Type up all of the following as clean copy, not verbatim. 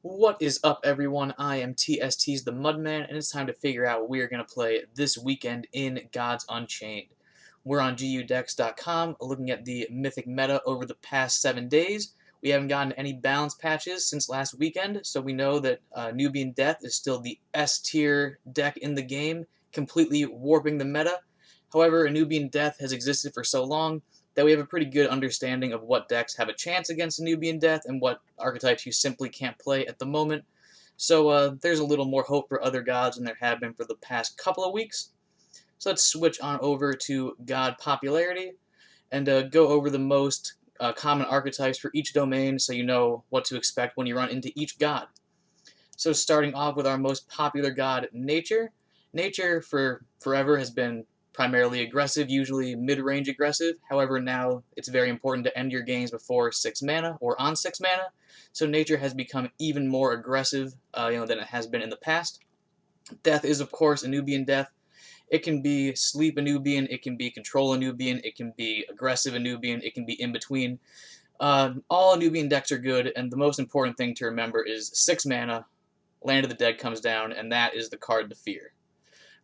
What is up, everyone? I am TST's the Mudman, and it's time to figure out what we are going to play this weekend in Gods Unchained. We're on GUDecks.com looking at the Mythic meta over the past 7 days. We haven't gotten any balance patches since last weekend, so we know that Nubian Death is still the S tier deck in the game, completely warping the meta. However, Nubian Death has existed for so long that we have a pretty good understanding of what decks have a chance against Nubian Death and what archetypes you simply can't play at the moment. So there's a little more hope for other gods than there have been for the past couple of weeks. So let's switch on over to god popularity and go over the most common archetypes for each domain so you know what to expect when you run into each god. So starting off with our most popular god, Nature. Nature for forever has been primarily aggressive, usually mid-range aggressive. However, now it's very important to end your games before 6 mana or on 6 mana. So Nature has become even more aggressive than it has been in the past. Death is, of course, a Nubian Death. It can be sleep a Nubian, it can be control a Nubian, it can be aggressive a Nubian, it can be in between. All Nubian decks are good, and the most important thing to remember is 6 mana, Land of the Dead comes down, and that is the card to fear.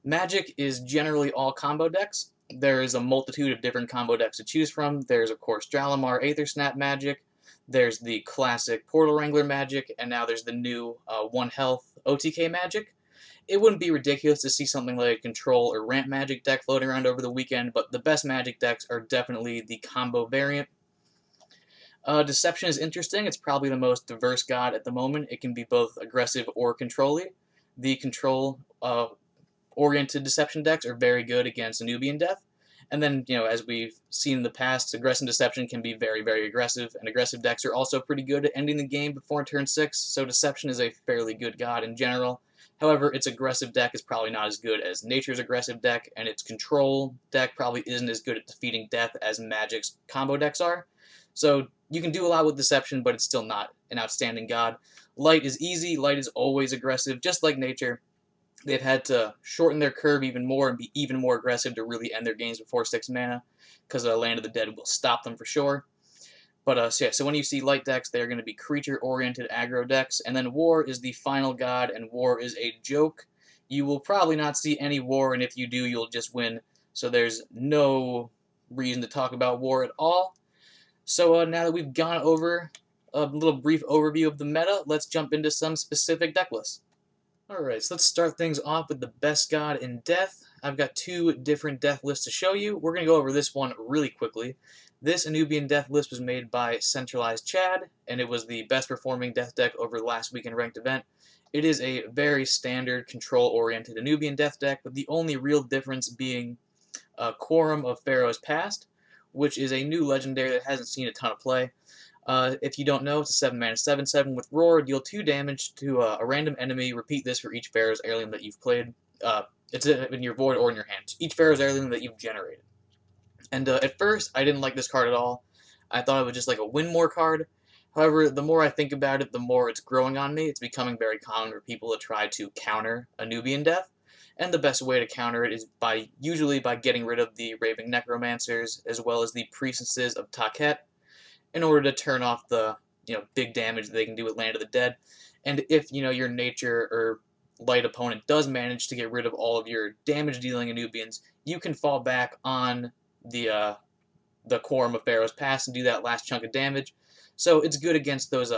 Magic is generally all combo decks. There is a multitude of different combo decks to choose from. There's, of course, Dralimar Aether Snap Magic. There's the classic Portal Wrangler Magic, and now there's the new 1 health OTK Magic. It wouldn't be ridiculous to see something like a Control or Ramp Magic deck floating around over the weekend, but the best Magic decks are definitely the combo variant. Deception is interesting. It's probably the most diverse god at the moment. It can be both aggressive or control-y. The control oriented deception decks are very good against a Nubian Death. And then, as we've seen in the past, aggressive deception can be very, very aggressive, and aggressive decks are also pretty good at ending the game before turn 6, so deception is a fairly good god in general. However, its aggressive deck is probably not as good as Nature's aggressive deck, and its control deck probably isn't as good at defeating Death as Magic's combo decks are. So you can do a lot with deception, but it's still not an outstanding god. Light is easy, light is always aggressive, just like Nature. They've had to shorten their curve even more and be even more aggressive to really end their games before 6 mana, because Land of the Dead will stop them for sure. But so when you see light decks, they're going to be creature-oriented aggro decks, and then War is the final god, and War is a joke. You will probably not see any War, and if you do, you'll just win, so there's no reason to talk about War at all. So now that we've gone over a little brief overview of the meta, let's jump into some specific deck lists. Alright, so let's start things off with the best god in Death. I've got 2 different death lists to show you. We're going to go over this one really quickly. This Anubian Death list was made by Centralized Chad, and it was the best performing Death deck over the last weekend ranked event. It is a very standard control-oriented Anubian Death deck, with the only real difference being Quorum of Pharaoh's Past, which is a new legendary that hasn't seen a ton of play. If you don't know, it's a 7 mana 7/7 with Roar. Deal 2 damage to a random enemy. Repeat this for each Pharaoh's Heirloom that you've played. It's in your void or in your hand. Each Pharaoh's Heirloom that you've generated. And at first, I didn't like this card at all. I thought it was just like a win more card. However, the more I think about it, the more it's growing on me. It's becoming very common for people to try to counter a Nubian Death. And the best way to counter it is usually by getting rid of the Raving Necromancers, as well as the Priestesses of Taket, in order to turn off the big damage that they can do with Land of the Dead. And if your Nature or light opponent does manage to get rid of all of your damage-dealing Anubians, you can fall back on the Quorum of Pharaoh's Past and do that last chunk of damage. So it's good against those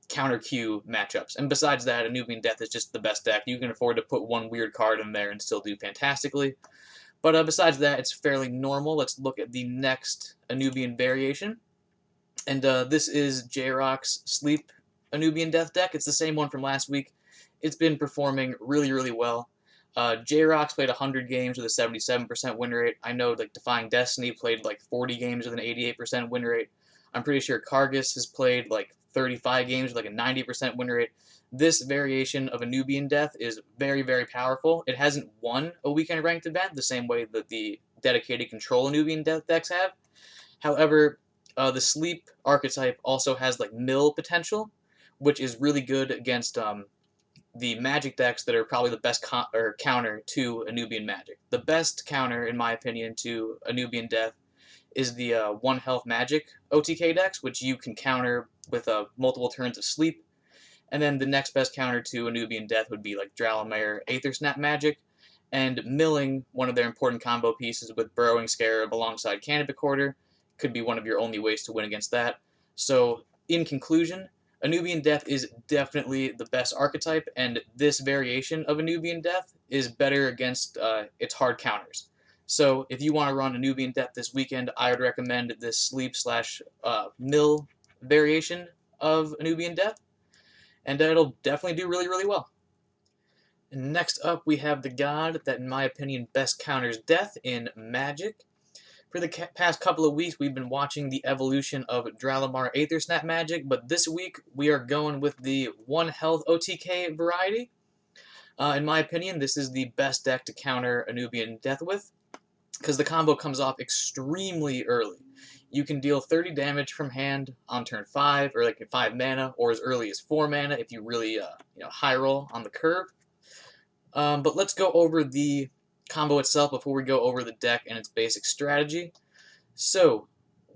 counter Q matchups. And besides that, Anubian Death is just the best deck. You can afford to put one weird card in there and still do fantastically. But besides that, it's fairly normal. Let's look at the next Anubian variation. And this is J-Rock's Sleep Anubian Death deck. It's the same one from last week. It's been performing really, really well. J-Rock's played 100 games with a 77% win rate. I know Defying Destiny played like 40 games with an 88% win rate. I'm pretty sure Kargus has played like 35 games with like a 90% win rate. This variation of Anubian Death is very, very powerful. It hasn't won a weekend ranked event the same way that the dedicated control Anubian Death decks have. However, the Sleep archetype also has like mill potential, which is really good against the Magic decks that are probably the best counter to Anubian Magic. The best counter, in my opinion, to Anubian Death is the 1 health Magic OTK decks, which you can counter with multiple turns of Sleep. And then the next best counter to Anubian Death would be like Dralamere Aether Snap Magic, and milling one of their important combo pieces with Burrowing Scarab alongside Canopy Quarter could be one of your only ways to win against that. So, in conclusion, Anubian Death is definitely the best archetype, and this variation of Anubian Death is better against its hard counters. So, if you want to run Anubian Death this weekend, I would recommend this sleep slash mill variation of Anubian Death, and it'll definitely do really, really well. And next up, we have the god that, in my opinion, best counters death in Magic. For the past couple of weeks, we've been watching the evolution of Dralamar Aether Snap Magic, but this week we are going with the 1 health OTK variety. In my opinion, this is the best deck to counter Anubian Death with, because the combo comes off extremely early. You can deal 30 damage from hand on turn 5, or like 5 mana, or as early as 4 mana if you really high roll on the curve. But let's go over the combo itself before we go over the deck and its basic strategy. So,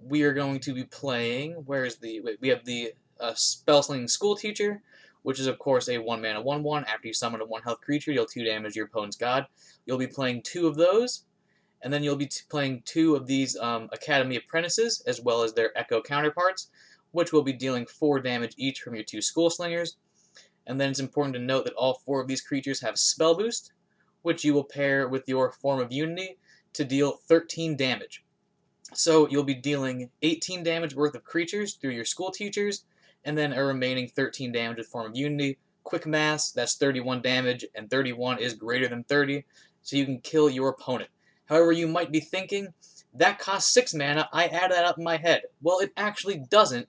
we are going to be playing, we have the Spellslinging School Teacher, which is of course a 1 mana 1/1. After you summon a 1 health creature, you'll 2 damage your opponent's god. You'll be playing 2 of those, and then you'll be playing 2 of these Academy Apprentices, as well as their Echo counterparts, which will be dealing 4 damage each from your 2 School Slingers. And then it's important to note that all 4 of these creatures have Spell Boost, which you will pair with your Form of Unity to deal 13 damage. So you'll be dealing 18 damage worth of creatures through your School Teachers, and then a remaining 13 damage with Form of Unity. Quick mass, that's 31 damage, and 31 is greater than 30, so you can kill your opponent. However, you might be thinking, that costs 6 mana, I add that up in my head. Well, it actually doesn't,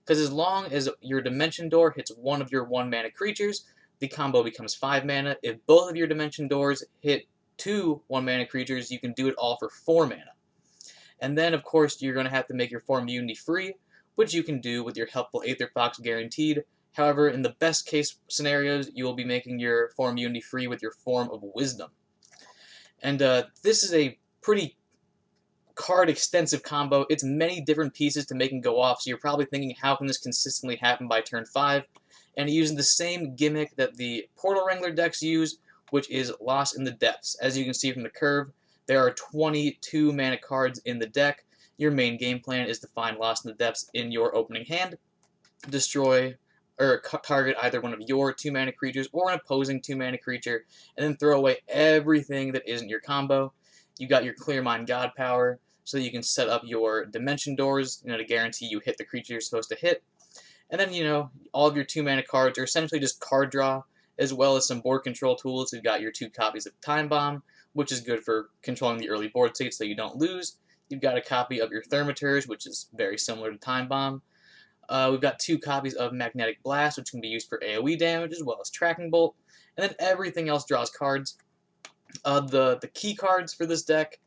because as long as your Dimension Door hits one of your 1 mana creatures, the combo becomes 5 mana. If both of your Dimension Doors hit 2 1 mana creatures, you can do it all for 4 mana. And then, of course, you're going to have to make your Form of Unity free, which you can do with your Helpful Aether Fox guaranteed. However, in the best case scenarios, you will be making your Form of Unity free with your Form of Wisdom. And this is a pretty card-extensive combo. It's many different pieces to make and go off, so you're probably thinking, how can this consistently happen by turn 5? And using the same gimmick that the Portal Wrangler decks use, which is Lost in the Depths. As you can see from the curve, there are 22 mana cards in the deck. Your main game plan is to find Lost in the Depths in your opening hand, destroy or target either one of your 2 mana creatures or an opposing 2 mana creature, and then throw away everything that isn't your combo. You got your Clear Mind God power, so you can set up your Dimension Doors, to guarantee you hit the creature you're supposed to hit. And then, all of your 2 mana cards are essentially just card draw, as well as some board control tools. You've got your 2 copies of Time Bomb, which is good for controlling the early board state so you don't lose. You've got a copy of your Thermaturge, which is very similar to Time Bomb. We've got 2 copies of Magnetic Blast, which can be used for AoE damage, as well as Tracking Bolt. And then everything else draws cards. The key cards for this deck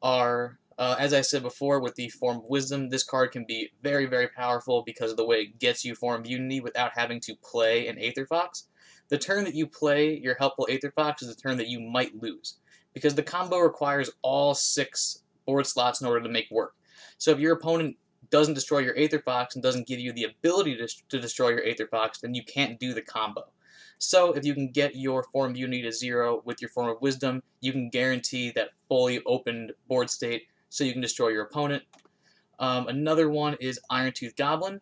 are, as I said before, with the Form of Wisdom, this card can be very, very powerful because of the way it gets you Form of Unity without having to play an Aether Fox. The turn that you play your Helpful Aether Fox is the turn that you might lose, because the combo requires all 6 board slots in order to make work. So if your opponent doesn't destroy your Aether Fox and doesn't give you the ability to destroy your Aether Fox, then you can't do the combo. So if you can get your Form of Unity to 0 with your Form of Wisdom, you can guarantee that fully opened board state so you can destroy your opponent. Another one is Iron-Tooth Goblin.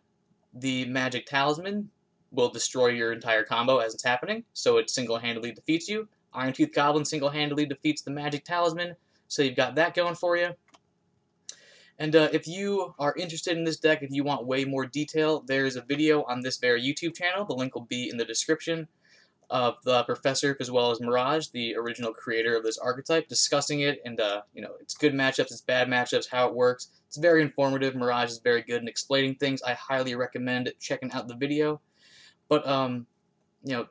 The Magic Talisman will destroy your entire combo as it's happening, so it single-handedly defeats you. Iron-Tooth Goblin single-handedly defeats the Magic Talisman, so you've got that going for you. And if you are interested in this deck, if you want way more detail, there's a video on this very YouTube channel. The link will be in the description of the Professor, as well as Mirage, the original creator of this archetype, discussing it, and it's good matchups, it's bad matchups, how it works. It's very informative. Mirage is very good in explaining things. I highly recommend checking out the video. But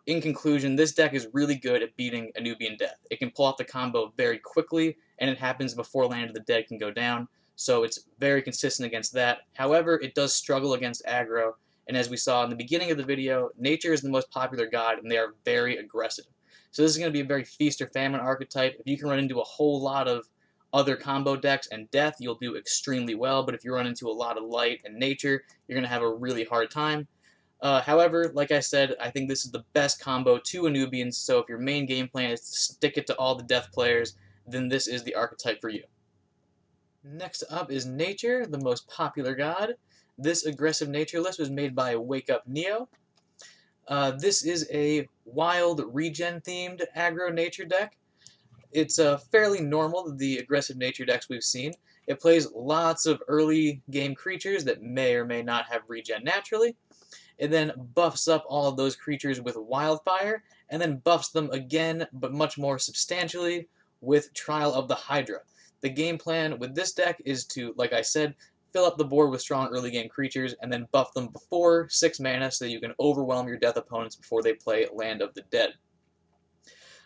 in conclusion, this deck is really good at beating Anubian Death. It can pull off the combo very quickly, and it happens before Land of the Dead can go down. So it's very consistent against that. However, it does struggle against aggro, and as we saw in the beginning of the video, nature is the most popular god, and they are very aggressive. So this is going to be a very feast or famine archetype. If you can run into a whole lot of other combo decks and death, you'll do extremely well, but if you run into a lot of light and nature, you're going to have a really hard time. However, like I said, I think this is the best combo to a Nubian, so if your main game plan is to stick it to all the death players, then this is the archetype for you. Next up is Nature, the most popular god. This aggressive nature list was made by Wake Up Neo. This is a wild regen themed aggro nature deck. It's fairly normal to the aggressive nature decks we've seen. It plays lots of early game creatures that may or may not have regen naturally. It then buffs up all of those creatures with Wildfire, and then buffs them again, but much more substantially, with Trial of the Hydra. The game plan with this deck is to, like I said, fill up the board with strong early game creatures, and then buff them before 6 mana so that you can overwhelm your death opponents before they play Land of the Dead.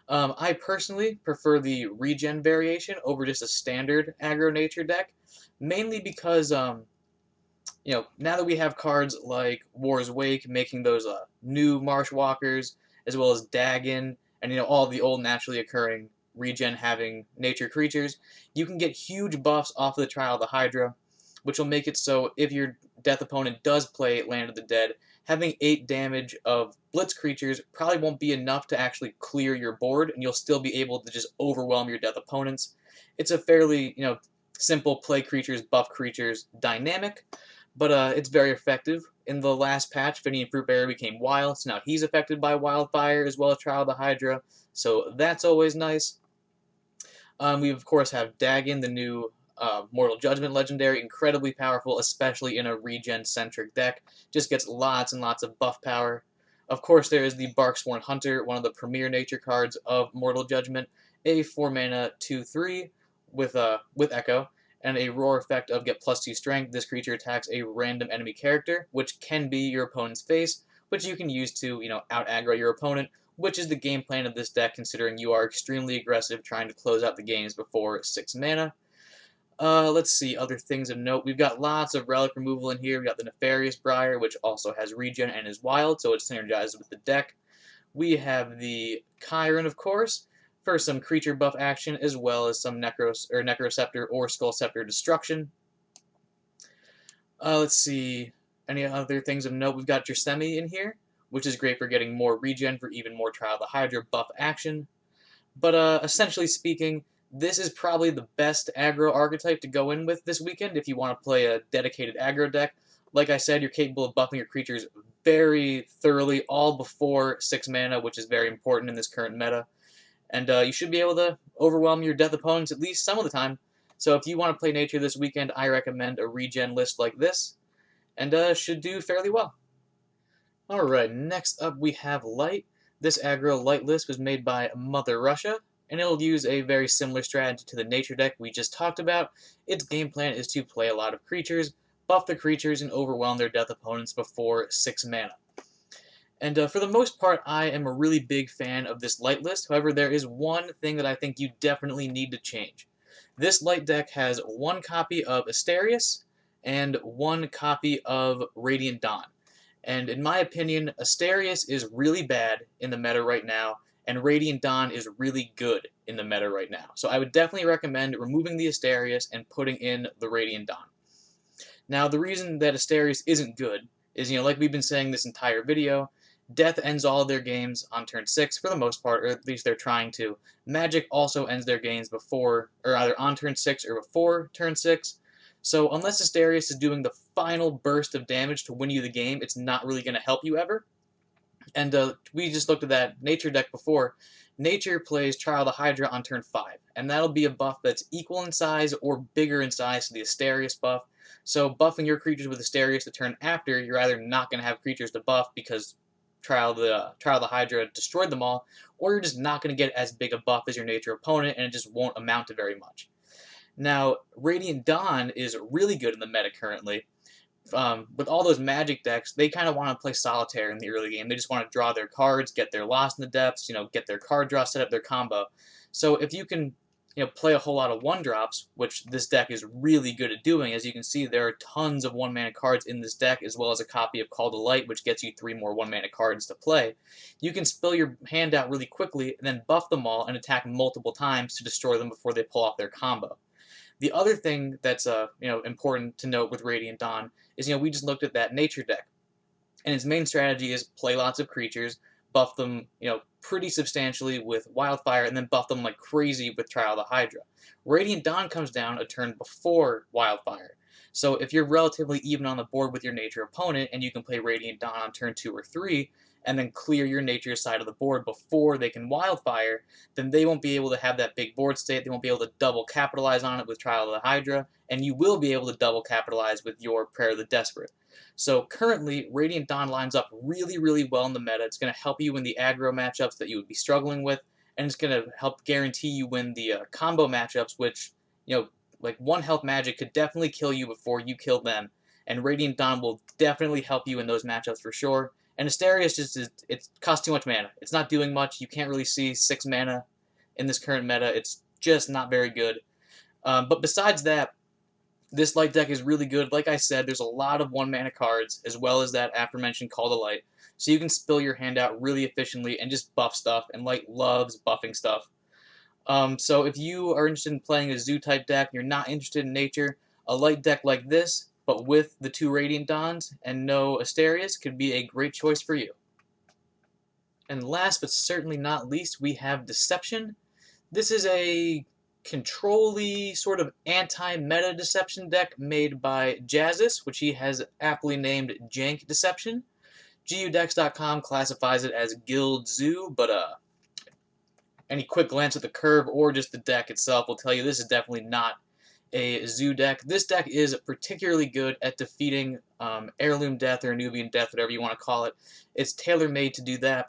I personally prefer the regen variation over just a standard aggro nature deck, mainly because now that we have cards like War's Wake making those new Marsh Walkers, as well as Dagon, and all the old naturally occurring regen having nature creatures, you can get huge buffs off of the Trial of the Hydra, which will make it so if your death opponent does play Land of the Dead, having 8 damage of Blitz creatures probably won't be enough to actually clear your board, and you'll still be able to just overwhelm your death opponents. It's a fairly, simple play creatures, buff creatures dynamic, but it's very effective. In the last patch, Finian Fruitberry became wild, so now he's affected by Wildfire as well as Trial of the Hydra, so that's always nice. We, of course, have Dagon, the new Mortal Judgment legendary, incredibly powerful, especially in a regen-centric deck. Just gets lots and lots of buff power. Of course, there is the Barksworn Hunter, one of the premier nature cards of Mortal Judgment, a 4-mana 2/3 with Echo, and a roar effect of get +2 strength. This creature attacks a random enemy character, which can be your opponent's face, which you can use to, out-aggro your opponent, which is the game plan of this deck, considering you are extremely aggressive trying to close out the games before 6 mana. Let's see, other things of note. We've got lots of relic removal in here. We've got the Nefarious Briar, which also has regen and is wild, so it's synergized with the deck. We have the Chiron, of course, for some creature buff action, as well as some Necroceptor or Skullscepter destruction. Let's see, any other things of note. We've got Jersemi in here, which is great for getting more regen for even more Trial of the Hydra buff action. But essentially speaking, this is probably the best aggro archetype to go in with this weekend if you want to play a dedicated aggro deck. Like I said, you're capable of buffing your creatures very thoroughly all before 6 mana, which is very important in this current meta. And you should be able to overwhelm your death opponents at least some of the time. So if you want to play nature this weekend, I recommend a regen list like this, and should do fairly well. Alright, next up we have Light. This aggro Light list was made by Mother Russia, and it'll use a very similar strategy to the nature deck we just talked about. Its game plan is to play a lot of creatures, buff the creatures, and overwhelm their death opponents before 6 mana. And for the most part, I am a really big fan of this Light list. However, there is one thing that I think you definitely need to change. This Light deck has 1 copy of Asterius and 1 copy of Radiant Dawn. And in my opinion, Asterius is really bad in the meta right now, and Radiant Dawn is really good in the meta right now. So I would definitely recommend removing the Asterius and putting in the Radiant Dawn. Now, the reason that Asterius isn't good is, like we've been saying this entire video, Death ends all of their games on turn 6 for the most part, or at least they're trying to. Magic also ends their games before, or either on turn 6 or before turn 6. So unless Asterius is doing the final burst of damage to win you the game, it's not really going to help you ever. And we just looked at that Nature deck before. Nature plays Trial of the Hydra on turn 5, and that'll be a buff that's equal in size or bigger in size to the Asterius buff. So buffing your creatures with Asterius the turn after, you're either not going to have creatures to buff because Trial of the Hydra destroyed them all, or you're just not going to get as big a buff as your nature opponent, and it just won't amount to very much. Now, Radiant Dawn is really good in the meta currently. With all those Magic decks, they kind of want to play solitaire in the early game. They just want to draw their cards, get their Lost in the Depths, get their card draw, set up their combo. So if you can play a whole lot of 1-drops, which this deck is really good at doing. As you can see, there are tons of 1-mana cards in this deck, as well as a copy of Call to Light, which gets you 3 more 1-mana cards to play. You can spill your hand out really quickly, and then buff them all and attack multiple times to destroy them before they pull off their combo. The other thing that's important to note with Radiant Dawn is we just looked at that Nature deck. and its main strategy is play lots of creatures, buff them, pretty substantially with Wildfire, and then buff them like crazy with Trial of the Hydra. Radiant Dawn comes down a turn before Wildfire. So if you're relatively even on the board with your nature opponent, and you can play Radiant Dawn on turn 2 or 3, and then clear your nature side of the board before they can Wildfire, then they won't be able to have that big board state, they won't be able to double capitalize on it with Trial of the Hydra, and you will be able to double capitalize with your Prayer of the Desperate. So currently, Radiant Dawn lines up really, really well in the meta. It's going to help you win the aggro matchups that you would be struggling with, and it's going to help guarantee you win the combo matchups, which, like 1 health magic could definitely kill you before you kill them, and Radiant Dawn will definitely help you in those matchups for sure. And Asterius it costs too much mana. It's not doing much. You can't really see 6 mana in this current meta. It's just not very good. But besides that, this light deck is really good. Like I said, there's a lot of 1-mana cards, as well as that aforementioned Call to Light. So you can spill your hand out really efficiently and just buff stuff, and Light loves buffing stuff. So if you are interested in playing a Zoo-type deck, and you're not interested in nature, a light deck like this, but with the 2 Radiant Dawns and no Asterius, could be a great choice for you. And last but certainly not least, we have Deception. This is a control-y, sort of anti-meta deception deck made by Jazzis, which he has aptly named Jank Deception. GUDecks.com classifies it as Guild Zoo, but any quick glance at the curve or just the deck itself will tell you this is definitely not a Zoo deck. This deck is particularly good at defeating Heirloom Death or Nubian Death, whatever you want to call it. It's tailor-made to do that,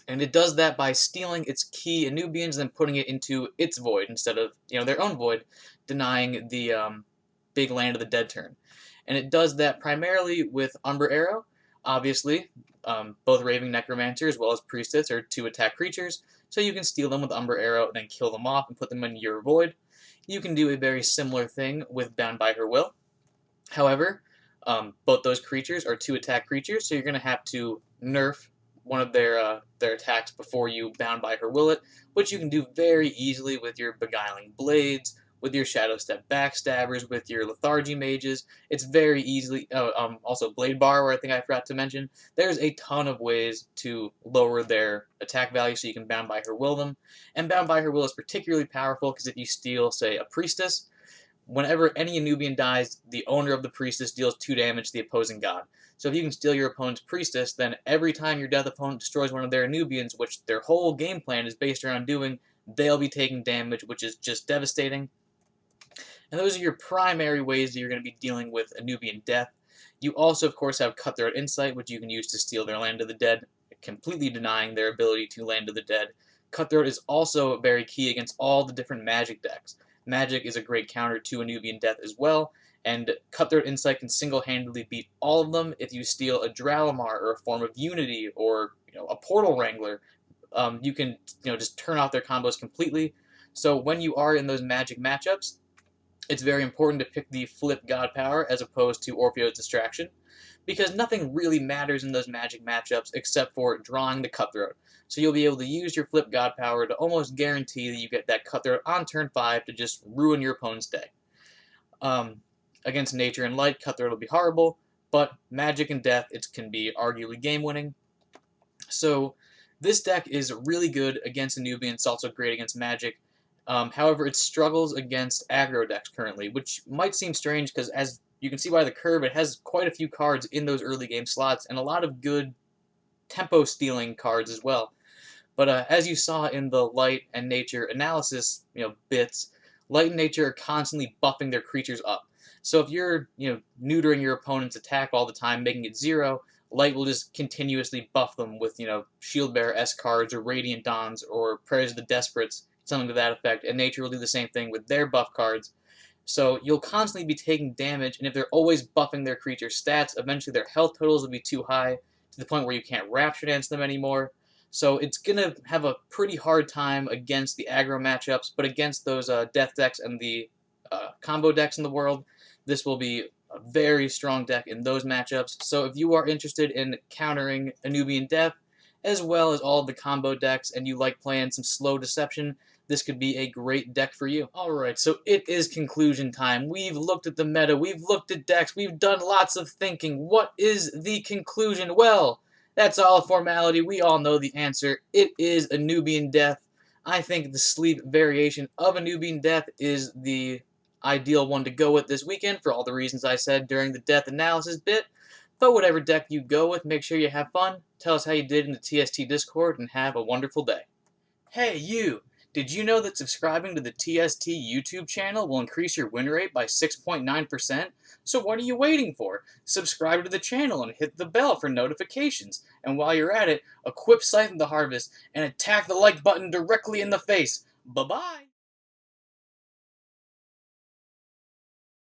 and it does that by stealing its key Nubians and then putting it into its void instead of their own void, denying the big Land of the Dead turn. And it does that primarily with Umber Arrow. Obviously, both Raving Necromancer as well as Priestess are 2-attack creatures, so you can steal them with Umber Arrow and then kill them off and put them in your void. You can do a very similar thing with Bound by Her Will. However, both those creatures are 2-attack creatures, so you're going to have to nerf one of their attacks before you Bound by Her Will it, which you can do very easily with your Beguiling Blades, with your Shadow Step Backstabbers, with your Lethargy Mages. It's very easily, also Blade Bar, where I think I forgot to mention. There's a ton of ways to lower their attack value so you can Bound by Her Will them. And Bound by Her Will is particularly powerful because if you steal, say, a Priestess, whenever any Nubian dies, the owner of the Priestess deals 2 damage to the opposing god. So if you can steal your opponent's Priestess, then every time your death opponent destroys one of their Nubians, which their whole game plan is based around doing, they'll be taking damage, which is just devastating. And those are your primary ways that you're going to be dealing with a Nubian death. You also, of course, have Cutthroat Insight, which you can use to steal their Land of the Dead, completely denying their ability to Land of the Dead. Cutthroat is also very key against all the different Magic decks. Magic is a great counter to a Nubian death as well, and Cutthroat Insight can single-handedly beat all of them if you steal a Dralamar or a Form of Unity or a Portal Wrangler. You can just turn off their combos completely. So when you are in those Magic matchups, it's very important to pick the Flip God Power as opposed to Orpheo's Distraction, because nothing really matters in those Magic matchups except for drawing the Cutthroat. So you'll be able to use your Flip God Power to almost guarantee that you get that Cutthroat on turn 5 to just ruin your opponent's day. Against Nature and Light, Cutthroat will be horrible, but Magic and Death, it can be arguably game-winning. So this deck is really good against a Nubian. It's also great against Magic. However, it struggles against aggro decks currently, which might seem strange because, as you can see by the curve, it has quite a few cards in those early game slots and a lot of good tempo stealing cards as well. But as you saw in the Light and Nature analysis, bits, Light and Nature are constantly buffing their creatures up. So if you're, neutering your opponent's attack all the time, making it 0, Light will just continuously buff them with, Shieldbearer-esque cards or Radiant Dawns or Prayers of the Desperates, something to that effect, and Nature will do the same thing with their buff cards. So you'll constantly be taking damage, and if they're always buffing their creature stats, eventually their health totals will be too high to the point where you can't Rapture Dance them anymore. So it's going to have a pretty hard time against the aggro matchups, but against those death decks and the combo decks in the world, this will be a very strong deck in those matchups. So if you are interested in countering a Nubian Death, as well as all of the combo decks, and you like playing some slow deception, this could be a great deck for you. Alright, so it is conclusion time. We've looked at the meta, we've looked at decks, we've done lots of thinking. What is the conclusion? Well, that's all a formality. We all know the answer. It is a Nubian Death. I think the sleep variation of a Nubian Death is the ideal one to go with this weekend for all the reasons I said during the death analysis bit. But whatever deck you go with, make sure you have fun. Tell us how you did in the TST Discord, and have a wonderful day. Hey, you! Did you know that subscribing to the TST YouTube channel will increase your win rate by 6.9%? So what are you waiting for? Subscribe to the channel and hit the bell for notifications. And while you're at it, equip Scythe to Harvest and attack the like button directly in the face. Bye-bye!